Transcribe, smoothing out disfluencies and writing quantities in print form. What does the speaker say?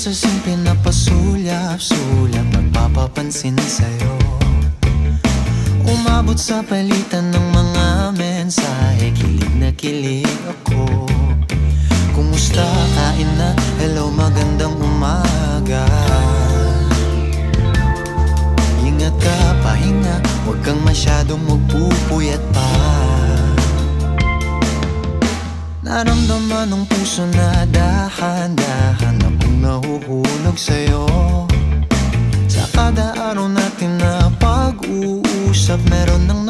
sa simple na pasulyap-sulyap, nagpapapansin sa'yo. Umabot sa palitan ng mga mensahe, kilig na kilig ako. Kumusta, kain na, hello, magandang umaga. Ingat ka, pahinga, huwag kang masyadong magpupuyat pa. Naramdaman ng puso na dahan-dahan akong nahuhulog sa'yo. Sa kada araw natin na pag-uusap, meron nang